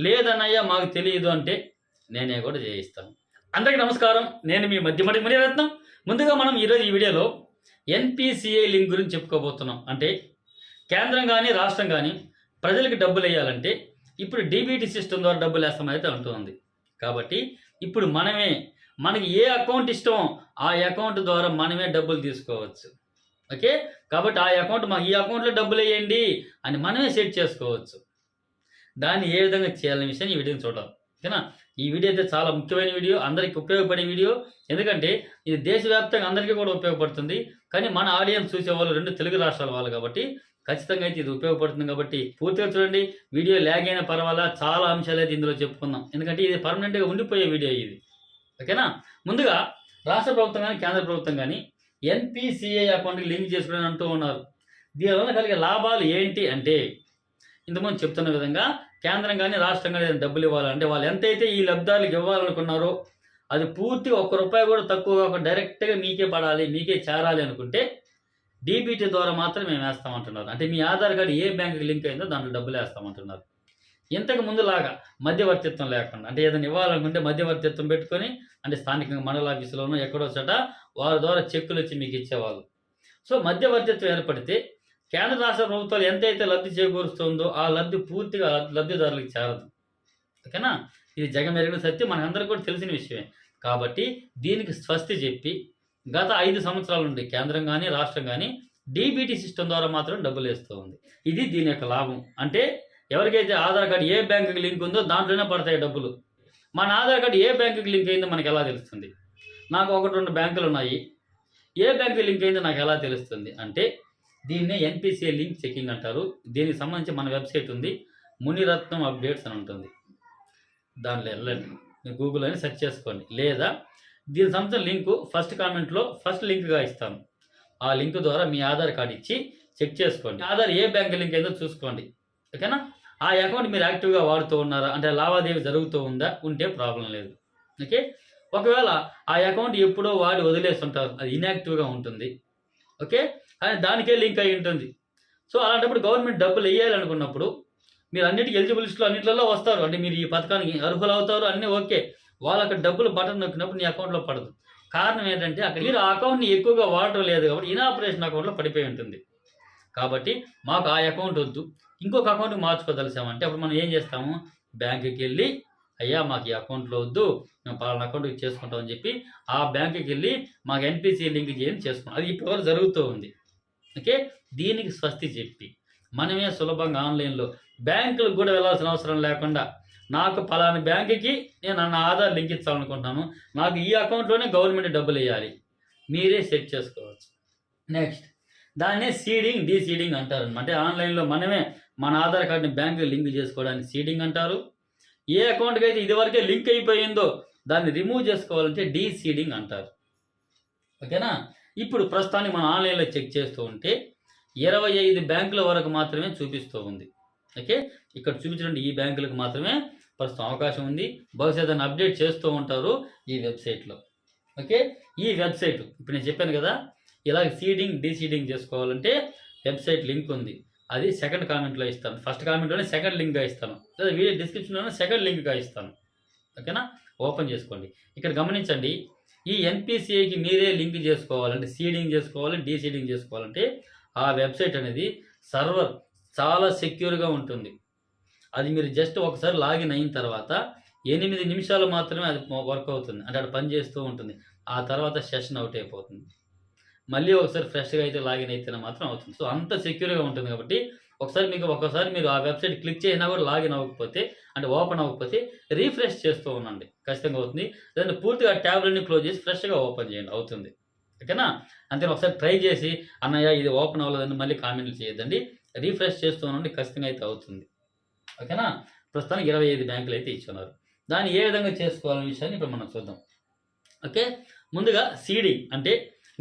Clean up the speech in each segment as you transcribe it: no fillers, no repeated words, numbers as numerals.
లేదన్నయ్య మాకు తెలియదు అంటే నేనే కూడా చేయిస్తాను. అందరికీ నమస్కారం, నేను మీ మధ్యమడి మునిరత్నం. ముందుగా మనం ఈరోజు ఈ వీడియోలో ఎన్పిసిఐ లింక్ గురించి చెప్పుకోబోతున్నాం. అంటే కేంద్రం కానీ రాష్ట్రం కానీ ప్రజలకు డబ్బులు వేయాలంటే ఇప్పుడు డీబీటీ సిస్టమ్ ద్వారా డబ్బులు వేస్తామైతే అంటుంది. కాబట్టి ఇప్పుడు మనకి ఏ అకౌంట్ ఇష్టమో ఆ అకౌంట్ ద్వారా మనమే డబ్బులు తీసుకోవచ్చు. ఓకే, కాబట్టి ఆ అకౌంట్ మాకు ఈ అకౌంట్లో డబ్బులు వేయండి అని మనమే సెట్ చేసుకోవచ్చు. దాన్ని ఏ విధంగా చేయాలనే విషయాన్ని ఈ వీడియోని చూడాలి. ఓకేనా, ఈ వీడియో అయితే చాలా ముఖ్యమైన వీడియో, అందరికీ ఉపయోగపడే వీడియో. ఎందుకంటే ఇది దేశవ్యాప్తంగా అందరికీ కూడా ఉపయోగపడుతుంది. కానీ మన ఆడియన్స్ చూసేవాళ్ళు 2 తెలుగు రాష్ట్రాల వాళ్ళు కాబట్టి ఖచ్చితంగా అయితే ఇది ఉపయోగపడుతుంది. కాబట్టి పూర్తిగా చూడండి. వీడియో ల్యాగ్ అయినా పర్వాలా, చాలా అంశాలు అయితే ఇందులో చెప్పుకుందాం. ఎందుకంటే ఇది పర్మనెంట్గా ఉండిపోయే వీడియో ఇది. ఓకేనా, ముందుగా రాష్ట్ర ప్రభుత్వం కానీ కేంద్ర ప్రభుత్వం కానీ ఎన్పిసిఐ అకౌంట్కి లింక్ చేసుకోవడం అంటూ ఉన్నారు. దీనివల్ల కలిగే లాభాలు ఏంటి అంటే, ఇంతకుముందు చెప్తున్న విధంగా కేంద్రం కానీ రాష్ట్రం కానీ డబ్బులు ఇవ్వాలంటే వాళ్ళు ఎంతైతే ఈ లబ్ధాలకు ఇవ్వాలనుకున్నారో అది పూర్తిగా ₹1 కూడా తక్కువ కాకుండా డైరెక్ట్గా మీకే పడాలి, మీకే చేరాలి అనుకుంటే డీబీటీ ద్వారా మాత్రం మేము వేస్తామంటున్నారు. అంటే మీ ఆధార్ కార్డు ఏ బ్యాంకుకి లింక్ అయిందో దాంట్లో డబ్బులు వేస్తామంటున్నారు. ఇంతకు ముందులాగా మధ్యవర్తిత్వం లేకుండా, అంటే ఏదైనా ఇవ్వాలనుకుంటే మధ్యవర్తిత్వం పెట్టుకొని, అంటే స్థానికంగా మండల ఆఫీసులోనూ ఎక్కడో చోట వారి ద్వారా చెక్కులు వచ్చి మీకు ఇచ్చేవాళ్ళు. సో మధ్యవర్తిత్వం ఏర్పడితే కేంద్ర రాష్ట్ర ప్రభుత్వాలు ఎంతైతే లబ్ధి చేకూరుస్తుందో ఆ లబ్ధి పూర్తిగా లబ్ధిదారులకు చేరదు. ఓకేనా, ఇది జగమెరిగిన సత్యం, మనందరికీ కూడా తెలిసిన విషయమే. కాబట్టి దీనికి స్వస్తి చెప్పి గత 5 సంవత్సరాల నుండి కేంద్రం కానీ రాష్ట్రం కానీ డీబీటీ సిస్టమ్ ద్వారా మాత్రం డబ్బులు వేస్తూ ఉంది. ఇది దీని యొక్క లాభం. అంటే ఎవరికైతే ఆధార్ కార్డు ఏ బ్యాంకుకి లింక్ ఉందో దాంట్లోనే పడతాయి డబ్బులు. మన ఆధార్ కార్డు ఏ బ్యాంకుకి లింక్ అయిందో మనకు ఎలా తెలుస్తుంది? నాకు 1-2 బ్యాంకులు ఉన్నాయి, ఏ బ్యాంకుకి లింక్ అయిందో నాకు ఎలా తెలుస్తుంది అంటే దీన్నే ఎన్పిసిఐ లింక్ చెకింగ్ అంటారు. దీనికి సంబంధించి మన వెబ్సైట్ ఉంది, మునిరత్నం అప్డేట్స్ అని ఉంటుంది. దాంట్లో వెళ్ళండి, మీరు గూగుల్ అని సెర్చ్ చేసుకోండి. లేదా దీనికి సంబంధించిన లింకు ఫస్ట్ కామెంట్లో ఫస్ట్ లింక్గా ఇస్తాను. ఆ లింక్ ద్వారా మీ ఆధార్ కార్డు ఇచ్చి చెక్ చేసుకోండి. ఆధార్ ఏ బ్యాంక్ లింక్ అయిందో చూసుకోండి. ఓకేనా, ఆ అకౌంట్ మీరు యాక్టివ్గా వాడుతూ ఉన్నారా, అంటే లావాదేవీ జరుగుతూ ఉందా, ఉంటే ప్రాబ్లం లేదు. ఓకే, ఒకవేళ ఆ అకౌంట్ ఎప్పుడో వాడి వదిలేస్తుంటారు, అది ఇన్యాక్టివ్గా ఉంటుంది. ఓకే, కానీ దానికే లింక్ అయి ఉంటుంది. సో అలాంటప్పుడు గవర్నమెంట్ డబ్బులు వేయాలనుకున్నప్పుడు మీరు అన్నిటికీ ఎలిజిబుల్ లిస్టులో అన్నింటిలో వస్తారు, అంటే మీరు ఈ పథకానికి అర్హులు అవుతారు, అన్నీ ఓకే. వాళ్ళకి డబ్బులు బటన్ నొక్కినప్పుడు నీ అకౌంట్లో పడదు. కారణం ఏంటంటే అక్కడ మీరు ఆ అకౌంట్ని ఎక్కువగా వాడటం లేదు కాబట్టి ఇనాపరేషన్ అకౌంట్లో పడిపోయి ఉంటుంది. కాబట్టి మాకు ఆ అకౌంట్ వద్దు, ఇంకొక అకౌంట్కి మార్చుకోదలిసామంటే అప్పుడు మనం ఏం చేస్తాము, బ్యాంకుకి వెళ్ళి అయ్యా మాకు ఈ అకౌంట్లో వద్దు, మేము పలానా అకౌంట్కి చేసుకుంటామని చెప్పి ఆ బ్యాంకుకి వెళ్ళి మాకు ఎన్పిసిఐ లింక్ చేయని చేసుకుంటాం. అది ఇప్పటివరకు జరుగుతూ ఉంది. ఓకే, దీనికి స్వస్తి చెప్పి మనమే సులభంగా ఆన్లైన్లో బ్యాంకులకు కూడా వెళ్ళాల్సిన అవసరం లేకుండా నాకు పలానా బ్యాంకుకి నేను నా ఆధార్ లింక్ ఇచ్చాలనుకుంటున్నాను, నాకు ఈ అకౌంట్లోనే గవర్నమెంట్ డబ్బులు వేయాలి, మీరే సెట్ చేసుకోవచ్చు. నెక్స్ట్ దాన్నే సీడింగ్ డీసీడింగ్ అంటారు. అంటే ఆన్లైన్లో మనమే మన ఆధార్ కార్డుని బ్యాంకుకి లింక్ చేసుకోవడానికి సీడింగ్ అంటారు. ఏ అకౌంట్కి అయితే ఇదివరకే లింక్ అయిపోయిందో దాన్ని రిమూవ్ చేసుకోవాలంటే డీసీడింగ్ అంటారు. ఓకేనా, ఇప్పుడు ప్రస్తుతానికి మనం ఆన్లైన్లో చెక్ చేస్తూ ఉంటే 25 బ్యాంకుల వరకు మాత్రమే చూపిస్తూ ఉంది. ఓకే, ఇక్కడ చూపించండి, ఈ బ్యాంకులకు మాత్రమే ప్రస్తుతం అవకాశం ఉంది. బహుశా దాన్ని అప్డేట్ చేస్తూ ఉంటారు ఈ వెబ్సైట్లో. ఓకే, ఈ వెబ్సైట్ ఇప్పుడు నేను చెప్పాను కదా, ఇలా సీడింగ్ డీసీడింగ్ చేసుకోవాలంటే వెబ్సైట్ లింక్ ఉంది, అది సెకండ్ కామెంట్లో ఇస్తాను. ఫస్ట్ కామెంట్లోనే సెకండ్ లింక్గా ఇస్తాను, లేదా వీడియో డిస్క్రిప్షన్లోనే సెకండ్ లింక్గా ఇస్తాను. ఓకేనా, ఓపెన్ చేసుకోండి. ఇక్కడ గమనించండి, ఈ ఎన్పిసిఐకి మీరే లింక్ చేసుకోవాలంటే, సీడింగ్ చేసుకోవాలి, డీసీడింగ్ చేసుకోవాలంటే ఆ వెబ్సైట్ అనేది సర్వర్ చాలా సెక్యూర్గా ఉంటుంది. అది మీరు జస్ట్ ఒకసారి లాగిన్ అయిన తర్వాత 8 నిమిషాలు మాత్రమే అది వర్క్ అవుతుంది, అంటే అది పని చేస్తూ ఉంటుంది. ఆ తర్వాత సెషన్ అవుట్ అయిపోతుంది. మళ్ళీ ఒకసారి ఫ్రెష్గా అయితే లాగిన్ అయితేనే మాత్రం అవుతుంది. సో అంత సెక్యూర్గా ఉంటుంది. కాబట్టి ఒకసారి మీరు ఆ వెబ్సైట్ క్లిక్ చేసినా కూడా లాగిన్ అవ్వకపోతే, అంటే ఓపెన్ అవ్వకపోతే రీఫ్రెష్ చేస్తూ ఉండండి, ఖచ్చితంగా అవుతుంది. లేదంటే పూర్తిగా ట్యాబ్లన్నీ క్లోజ్ చేసి ఫ్రెష్గా ఓపెన్ చేయండి, అవుతుంది. ఓకేనా, అంతే. ఒకసారి ట్రై చేసి అన్నయ్య ఇది ఓపెన్ అవ్వలేదని మళ్ళీ కామెంట్లు చేయొద్దండి, రీఫ్రెష్ చేస్తూ ఉండండి, ఖచ్చితంగా అయితే అవుతుంది. ఓకేనా, ప్రస్తుతానికి 25 బ్యాంకులు అయితే ఇచ్చున్నారు. దాన్ని ఏ విధంగా చేసుకోవాలనే విషయాన్ని ఇప్పుడు మనం చూద్దాం. ఓకే, ముందుగా సీడింగ్ అంటే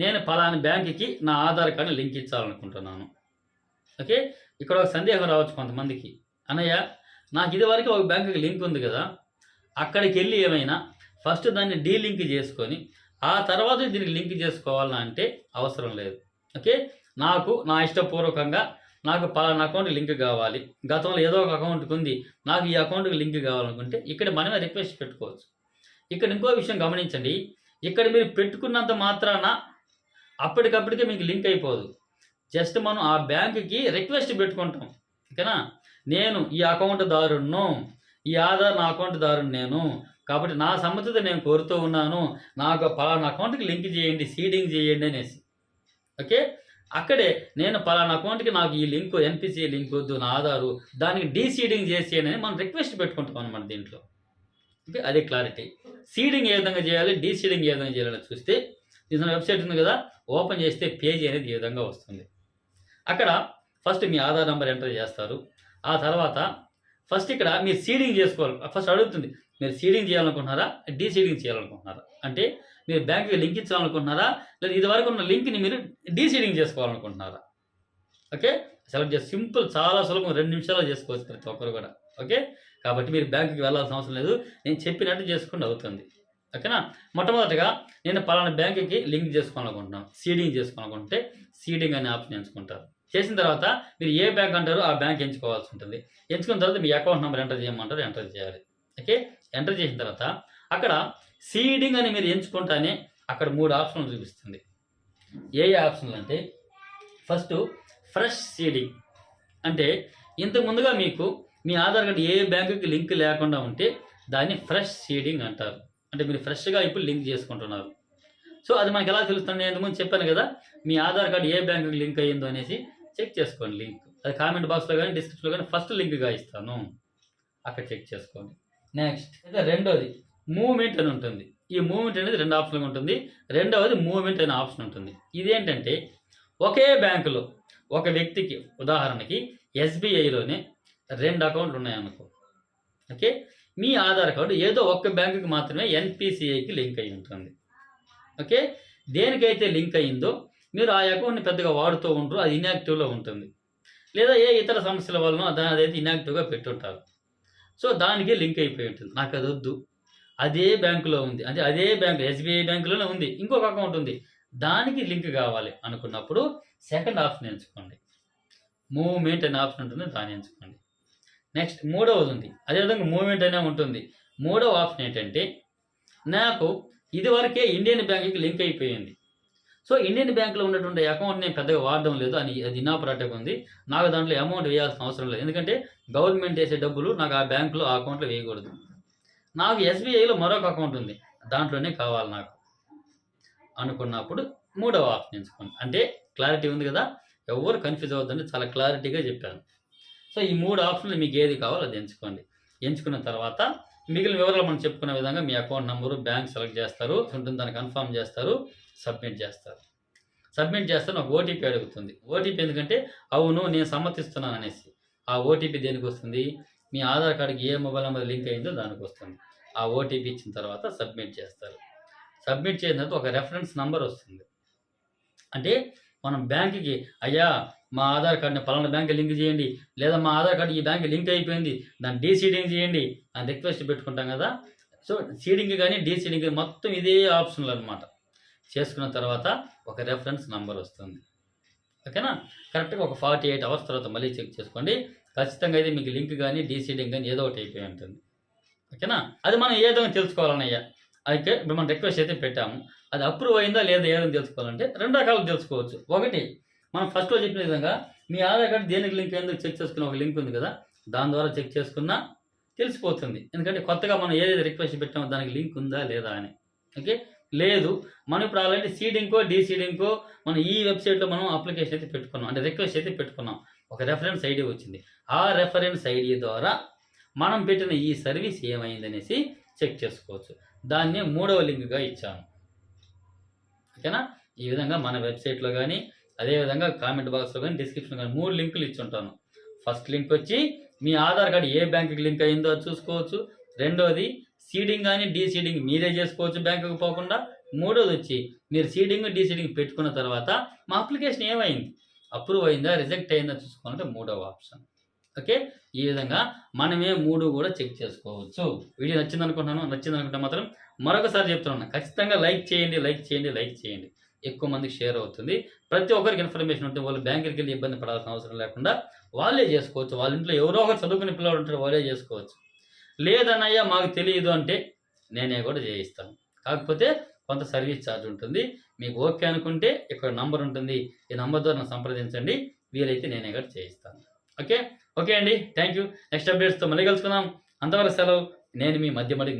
నేను పలానా బ్యాంకుకి నా ఆధార్ కార్డుని లింక్ ఇచ్చాలనుకుంటున్నాను. ఓకే, ఇక్కడ ఒక సందేహం రావచ్చు కొంతమందికి, అన్నయ్య నాకు ఇదివరకు ఒక బ్యాంకుకి లింక్ ఉంది కదా, అక్కడికి వెళ్ళి ఏమైనా ఫస్ట్ దాన్ని డీలింక్ చేసుకొని ఆ తర్వాత దీనికి లింక్ చేసుకోవాలన్నా అంటే అవసరం లేదు. ఓకే, నాకు నా ఇష్టపూర్వకంగా నాకు పలానా అకౌంట్ లింక్ కావాలి, గతంలో ఏదో ఒక అకౌంట్కి ఉంది, నాకు ఈ అకౌంట్కి లింక్ కావాలనుకుంటే ఇక్కడ మనమే రిక్వెస్ట్ పెట్టుకోవచ్చు. ఇక్కడ ఇంకో విషయం గమనించండి, ఇక్కడ మీరు పెట్టుకున్నంత మాత్రాన అప్పటికప్పటికే మీకు లింక్ అయిపోదు. జస్ట్ మనం ఆ బ్యాంకుకి రిక్వెస్ట్ పెట్టుకుంటాం. ఓకేనా, నేను ఈ అకౌంట్ దారుణ్ణు, ఈ ఆధార్ నా అకౌంట్ దారుణ్ణు నేను, కాబట్టి నా సమ్మతితో నేను కోరుతూ ఉన్నాను, నాకు పలానా అకౌంట్కి లింక్ చేయండి, సీడింగ్ చేయండి అనేసి. ఓకే, అక్కడే నేను పలానా అకౌంట్కి నాకు ఈ లింక్ ఎన్పిసిఐ లింక్ వద్దు, నా ఆధారు, దానికి డీసీడింగ్ చేసేయండి అని మనం రిక్వెస్ట్ పెట్టుకుంటాం అన్నమాట దీంట్లో. ఓకే, అదే క్లారిటీ. సీడింగ్ ఏ విధంగా చేయాలి, డీసీడింగ్ ఏ విధంగా చేయాలని చూస్తే దీని వెబ్సైట్ ఉంది కదా, ఓపెన్ చేస్తే పేజీ అనేది ఈ విధంగా వస్తుంది. అక్కడ ఫస్ట్ మీ ఆధార్ నెంబర్ ఎంటర్ చేస్తారు. ఆ తర్వాత ఫస్ట్ ఇక్కడ మీరు సీడింగ్ చేసుకోవాలి. ఫస్ట్ అడుగుతుంది, మీరు సీడింగ్ చేయాలనుకుంటున్నారా, డీసీడింగ్ చేయాలనుకుంటున్నారా, అంటే మీరు బ్యాంక్కి లింక్ ఇచ్చాలనుకుంటున్నారా, లేదా ఇదివరకు ఉన్న లింక్ని మీరు డీసీడింగ్ చేసుకోవాలనుకుంటున్నారా. ఓకే, సెలెక్ట్ చేసి సింపుల్, చాలా సులభం, 2 నిమిషాల్లో చేసుకోవచ్చు ప్రతి ఒక్కరు కూడా. ఓకే, కాబట్టి మీరు బ్యాంకుకి వెళ్ళాల్సిన అవసరం లేదు, నేను చెప్పినట్టు చేసుకుంటూ అవుతుంది. ఓకేనా, మొట్టమొదటిగా నేను పలానా బ్యాంకుకి లింక్ చేసుకోవాలనుకుంటున్నాను, సీడింగ్ చేసుకోవాలనుకుంటే సీడింగ్ అనే ఆప్షన్ ఎంచుకుంటారు. చేసిన తర్వాత మీరు ఏ బ్యాంక్ అంటారో ఆ బ్యాంక్ ఎంచుకోవాల్సి ఉంటుంది. ఎంచుకున్న తర్వాత మీ అకౌంట్ నెంబర్ ఎంటర్ చేయమంటారు, ఎంటర్ చేయాలి. ఓకే, ఎంటర్ చేసిన తర్వాత అక్కడ సీడింగ్ అని మీరు ఎంచుకుంటానే అక్కడ 3 ఆప్షన్లు చూపిస్తుంది. ఏ ఆప్షన్లు అంటే ఫస్ట్ ఫ్రెష్ సీడింగ్, అంటే ఇంతకు ముందుగా మీకు మీ ఆధార్ కార్డు ఏ బ్యాంకుకి లింక్ లేకుండా ఉంటే దాన్ని ఫ్రెష్ సీడింగ్ అంటారు. అంటే మీరు ఫ్రెష్గా ఇప్పుడు లింక్ చేసుకుంటున్నారు. సో అది మనకి ఎలా తెలుస్తుంది, నేను ఇంతకుముందు చెప్పాను కదా, మీ ఆధార్ కార్డు ఏ బ్యాంకుకి లింక్ అయ్యిందో అనేసి చెక్ చేసుకోండి. లింక్ అది కామెంట్ బాక్స్లో కానీ డిస్క్రిప్షన్లో కానీ ఫస్ట్ లింక్గా ఇస్తాను, అక్కడ చెక్ చేసుకోండి. నెక్స్ట్ అయితే రెండోది మూవ్మెంట్ అని ఉంటుంది. ఈ మూవ్మెంట్ అనేది 2 ఆప్షన్లు ఉంటుంది. రెండవది మూవ్మెంట్ అనే ఆప్షన్ ఉంటుంది. ఇదేంటంటే ఒకే బ్యాంకులో ఒక వ్యక్తికి, ఉదాహరణకి ఎస్బీఐలోనే 2 అకౌంట్లు ఉన్నాయనుకో. ఓకే, మీ ఆధార్ కార్డు ఏదో ఒక్క బ్యాంకుకి మాత్రమే ఎన్పిసిఐకి లింక్ అయి ఉంటుంది. ఓకే, దేనికైతే లింక్ అయ్యిందో మీరు ఆ అకౌంట్ని పెద్దగా వాడుతూ ఉంటారు, అది ఇన్యాక్టివ్లో ఉంటుంది, లేదా ఏ ఇతర సమస్యల వలన అదైతే ఇన్యాక్టివ్గా పెట్టుంటారు. సో దానికి లింక్ అయిపోయి ఉంటుంది. నాకు అది వద్దు, అదే బ్యాంకులో ఉంది, అంటే అదే బ్యాంకు ఎస్బీఐ బ్యాంకులోనే ఉంది, ఇంకొక అకౌంట్ ఉంది, దానికి లింక్ కావాలి అనుకున్నప్పుడు సెకండ్ ఆప్షన్ ఎంచుకోండి. మూవ్మెంట్ అనే ఆప్షన్ ఉంటుంది, దాన్ని ఎంచుకోండి. నెక్స్ట్ మూడవది ఉంది, అదేవిధంగా మూవ్మెంట్ అనే ఉంటుంది. మూడవ ఆప్షన్ ఏంటంటే నాకు ఇదివరకే ఇండియన్ బ్యాంక్కి లింక్ అయిపోయింది, సో ఇండియన్ బ్యాంక్లో ఉన్నటువంటి అకౌంట్ నేను పెద్దగా వాడడం లేదు, అది ఇనాపరేటివ్గా ఉంది, నాకు దాంట్లో అమౌంట్ వేయాల్సిన అవసరం లేదు, ఎందుకంటే గవర్నమెంట్ వేసే డబ్బులు నాకు ఆ బ్యాంకులో ఆ అకౌంట్లో వేయకూడదు, నాకు ఎస్బీఐలో మరొక అకౌంట్ ఉంది, దాంట్లోనే కావాలి నాకు అనుకున్నప్పుడు మూడవ ఆప్షన్ ఎంచుకోండి. అంటే క్లారిటీ ఉంది కదా, ఎవరు కన్ఫ్యూజ్ అవ్వద్దండి, చాలా క్లారిటీగా చెప్పాను. సో ఈ 3 ఆప్షన్లు మీకు ఏది కావాలో అది ఎంచుకోండి. ఎంచుకున్న తర్వాత మిగిలిన వివరాలు మనం చెప్పుకున్న విధంగా మీ అకౌంట్ నెంబరు, బ్యాంక్ సెలెక్ట్ చేస్తారు, ఉంటుంది, దాన్ని కన్ఫర్మ్ చేస్తారు, సబ్మిట్ చేస్తారు. సబ్మిట్ చేస్తే నాకు ఓటీపీ అడుగుతుంది. ఓటీపీ ఎందుకంటే అవును నేను సమ్మతిస్తున్నాను అనేసి. ఆ ఓటీపీ దేనికి వస్తుంది, మీ ఆధార్ కార్డుకి ఏ మొబైల్ నెంబర్ లింక్ అయిందో దానికి వస్తుంది. ఆ ఓటీపీ ఇచ్చిన తర్వాత సబ్మిట్ చేస్తారు. సబ్మిట్ చేసిన తర్వాత ఒక రెఫరెన్స్ నెంబర్ వస్తుంది. అంటే మనం బ్యాంకుకి అయ్యా మా ఆధార్ కార్డుని పలానా బ్యాంక్ లింక్ చేయండి, లేదా మా ఆధార్ కార్డు ఈ బ్యాంక్ లింక్ అయిపోయింది, దాన్ని డీసీడింగ్ చేయండి అని రిక్వెస్ట్ పెట్టుకుంటాం కదా. సో సీడింగ్ కానీ డీసీడింగ్ మొత్తం ఇదే ఆప్షన్లు అనమాట. చేసుకున్న తర్వాత ఒక రెఫరెన్స్ నెంబర్ వస్తుంది. ఓకేనా, కరెక్ట్గా ఒక 48 అవర్స్ తర్వాత మళ్ళీ చెక్ చేసుకోండి. ఖచ్చితంగా అయితే మీకు లింక్ కానీ డీసీడింగ్ కానీ ఏదో ఒకటి అయిపోయి ఉంటుంది. ఓకేనా, అది మనం ఏ విధంగా తెలుసుకోవాలన్నయ్యా, అయితే ఇప్పుడు మనం రిక్వెస్ట్ అయితే పెట్టాము, అది అప్రూవ్ అయిందా లేదా ఏదని తెలుసుకోవాలంటే 2 రకాలు తెలుసుకోవచ్చు. ఒకటి మనం ఫస్ట్లో చెప్పిన విధంగా మీ ఆధార్ కార్డు దేనికి లింక్ అయిందో చెక్ చేసుకున్న ఒక లింక్ ఉంది కదా, దాని ద్వారా చెక్ చేసుకున్నా తెలిసిపోతుంది. ఎందుకంటే కొత్తగా మనం ఏదైతే రిక్వెస్ట్ పెట్టామో దానికి లింక్ ఉందా లేదా అని. ఓకే, లేదు మనం ఇప్పుడు ఆల్రెడీ సీడింగ్కో డీసీడింగ్కో మనం ఈ వెబ్సైట్లో మనం అప్లికేషన్ అయితే పెట్టుకున్నాం, అంటే రిక్వెస్ట్ అయితే పెట్టుకున్నాం, ఒక రెఫరెన్స్ ఐడి వచ్చింది, ఆ రెఫరెన్స్ ఐడి ద్వారా మనం పెట్టిన ఈ సర్వీస్ ఏమైందనేసి చెక్ చేసుకోవచ్చు. దాన్ని 3వ లింక్గా ఇచ్చాను. ఓకేనా, ఈ విధంగా మన వెబ్సైట్లో కానీ అదేవిధంగా కామెంట్ బాక్స్లో కానీ డిస్క్రిప్షన్లో కానీ 3 లింకులు ఇచ్చి ఉంటాను. ఫస్ట్ లింక్ వచ్చి మీ ఆధార్ కార్డు ఏ బ్యాంకుకి లింక్ అయిందో చూసుకోవచ్చు. రెండోది సీడింగ్ కానీ డీసీడింగ్ మీరే చేసుకోవచ్చు బ్యాంకుకి పోకుండా. మూడోది వచ్చి మీరు సీడింగ్ డీసీడింగ్ పెట్టుకున్న తర్వాత మా అప్లికేషన్ ఏమైంది, అప్రూవ్ అయిందా రిజెక్ట్ అయిందా చూసుకోవాలంటే 3వ ఆప్షన్. ఓకే, ఈ విధంగా మనమే 3 కూడా చెక్ చేసుకోవచ్చు. వీడియో నచ్చింది అనుకుంటున్నాను. నచ్చింది అనుకుంటే మాత్రం మరొకసారి చెప్తున్నాను, ఖచ్చితంగా లైక్ చేయండి. ఎక్కువ మందికి షేర్ అవుతుంది. ప్రతి ఒక్కరికి ఇన్ఫర్మేషన్ ఉంటుంది. వాళ్ళు బ్యాంకుకి వెళ్ళి ఇబ్బంది పడాల్సిన అవసరం లేకుండా వాళ్ళే చేసుకోవచ్చు. వాళ్ళ ఇంట్లో ఎవరో ఒకరు చదువుకునే పిల్లవాడు ఉంటాడు, వాళ్ళే చేసుకోవచ్చు. లేదన్నయ్య మాకు తెలియదు అంటే నేనే కూడా చేయిస్తాను. కాకపోతే కొంత సర్వీస్ ఛార్జ్ ఉంటుంది. మీకు ఓకే అనుకుంటే ఇక్కడ నంబర్ ఉంటుంది. ఈ నంబర్ ద్వారా నన్ను సంప్రదించండి. వీలైతే నేనే కూడా చేయిస్తాను. ఓకే అండి. Thank you. నెక్స్ట్ అప్డేట్స్తో మళ్ళీ కలుసుకుందాం. అంతవరకు సెలవు. నేను మీ మధ్యమడి